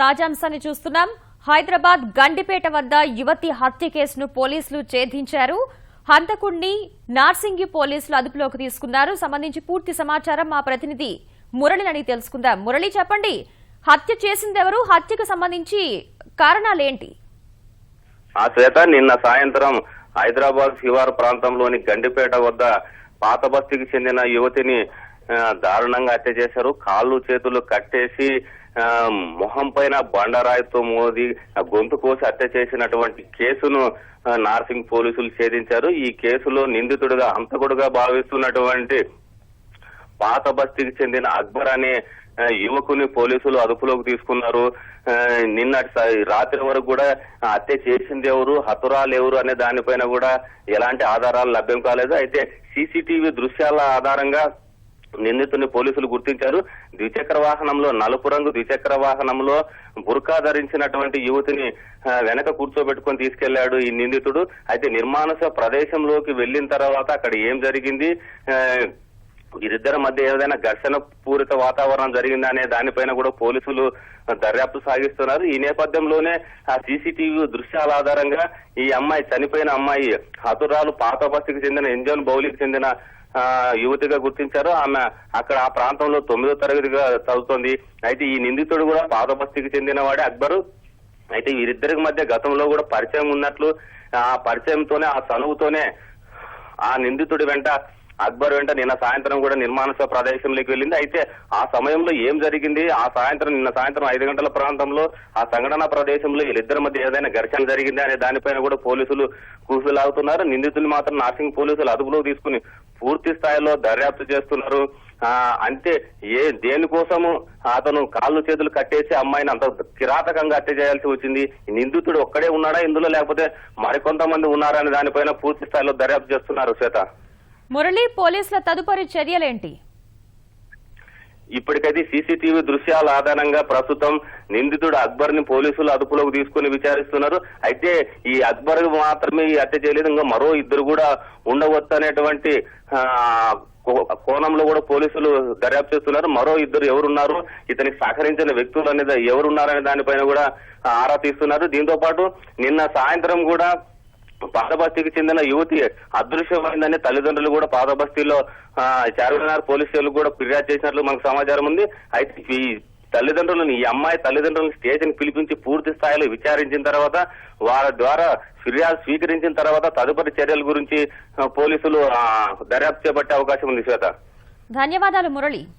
తాజాంశాన్ని చూస్తున్నాం. హైదరాబాద్ గండిపేట వద్ద యువతి హత్య కేసును పోలీసులు ఛేదించారు. హంతకుడిని నార్సింగి పోలీసులు అదుపులోకి తీసుకున్నారు. సంబంధించి పూర్తి సమాచారం మా ప్రతినిధి మురళిని అడిగి తెలుసుకుందాం. మురళి, చెప్పండి, హత్య చేసిందెవరు? హత్యకు సంబంధించి కారణాలేంటి? శ్వేత, నిన్న సాయంత్రం హైదరాబాద్ శివారు ప్రాంతంలోని గండిపేట వద్ద పాత బస్తీకి చెందిన యువతిని దారుణంగా హత్య చేశారు. కాళ్ళు చేతులు కట్టేసి మొహం పైన బండరాయితో మోది గొంతు కోసి హత్య చేసినటువంటి కేసును నార్సింగ్ పోలీసులు ఛేదించారు. ఈ కేసులో నిందితుడిగా హంతకుడుగా భావిస్తున్నటువంటి పాత బస్తీకి చెందిన అక్బర్ అనే యువకుని పోలీసులు అదుపులోకి తీసుకున్నారు. నిన్నటి రాత్రి వరకు కూడా హత్య చేసింది ఎవరు, హతురాలు ఎవరు అనే దానిపైన కూడా ఎలాంటి ఆధారాలు లభ్యం కాలేదు. అయితే సీసీటీవీ దృశ్యాల ఆధారంగా నిందితుని పోలీసులు గుర్తించారు. ద్విచక్ర వాహనంలో, నలుపు రంగు ద్విచక్ర వాహనంలో బుర్కా ధరించినటువంటి యువతిని వెనక కూర్చోబెట్టుకొని తీసుకెళ్లాడు ఈ నిందితుడు. అయితే నిర్మానుష ప్రదేశంలోకి వెళ్లిన తర్వాత అక్కడ ఏం జరిగింది, వీరిద్దరి మధ్య ఏదైనా ఘర్షణ పూరిత వాతావరణం జరిగిందా అనే దానిపైన కూడా పోలీసులు దర్యాప్తు సాగిస్తున్నారు. ఈ నేపథ్యంలోనే ఆ సీసీటీవీ దృశ్యాల ఆధారంగా ఈ అమ్మాయి, చనిపోయిన అమ్మాయి హతురాలు పాత బస్తీకి చెందిన ఇంజన్ బౌలికి చెందిన యువతిగా గుర్తించారు. ఆమె అక్కడ ఆ ప్రాంతంలో 9వ తరగతిగా చదువుతోంది. అయితే ఈ నిందితుడు కూడా పాత బస్తీకి చెందిన వాడే అక్బరు. అయితే వీరిద్దరికి మధ్య గతంలో కూడా పరిచయం ఉన్నట్లు, ఆ పరిచయంతోనే, ఆ చనువుతోనే ఆ నిందితుడి వెంట, అక్బర్ వెంట నిన్న సాయంత్రం కూడా నిర్మానుష ప్రదేశంలోకి వెళ్ళింది. అయితే ఆ సమయంలో ఏం జరిగింది, నిన్న సాయంత్రం 5 గంటల ప్రాంతంలో ఆ సంఘటన ప్రదేశంలో వీళ్ళిద్దరి మధ్య ఏదైనా ఘర్షణ జరిగింది అనే దానిపైన కూడా పోలీసులు కూసులాగుతున్నారు. నిందితులు మాత్రం నార్సింగ్ పోలీసులు అదుపులోకి తీసుకుని పూర్తి స్థాయిలో దర్యాప్తు చేస్తున్నారు. అంటే దేనికోసము అతను కాళ్ళు చేతులు కట్టేసి అమ్మాయిని అంత కిరాతకంగా హత్య చేయాల్సి వచ్చింది, నిందితుడు ఒక్కడే ఉన్నాడా ఇందులో, లేకపోతే మరికొంతమంది ఉన్నారా అనే దానిపైన పూర్తి స్థాయిలో దర్యాప్తు చేస్తున్నారు. శ్వేత, మురళి, పోలీసుల తదుపరి చర్యలేంటి? ఇప్పటికైతే సీసీటీవీ దృశ్యాల ఆధారంగా ప్రస్తుతం నిందితుడు అక్బర్ ని పోలీసులు అదుపులోకి తీసుకుని విచారిస్తున్నారు. అయితే ఈ అక్బర్ మాత్రమే ఈ హత్య చేయలేదు, ఇంకా మరో ఇద్దరు కూడా ఉండవచ్చు అనేటువంటి కోణంలో కూడా పోలీసులు దర్యాప్తు చేస్తున్నారు. మరో ఇద్దరు ఎవరున్నారు, ఇతనికి సహకరించిన వ్యక్తులు అనేది ఎవరున్నారనే దానిపైన కూడా ఆరా తీస్తున్నారు. దీంతో పాటు నిన్న సాయంత్రం కూడా పాత బస్తీకి చెందిన యువతి అదృశ్యమైందని తల్లిదండ్రులు కూడా పాత బస్తీలో చార్మినార్ పోలీస్ స్టేషన్ కూడా ఫిర్యాదు చేసినట్లు మనకు సమాచారం ఉంది. అయితే ఈ అమ్మాయి తల్లిదండ్రులను స్టేషన్ పిలిపించి పూర్తి స్థాయిలో విచారించిన తర్వాత, వారి ద్వారా ఫిర్యాదు స్వీకరించిన తర్వాత తదుపరి చర్యల గురించి పోలీసులు దర్యాప్తు చేపట్టే అవకాశం ఉంది. శ్వేత, ధన్యవాదాలు మురళి.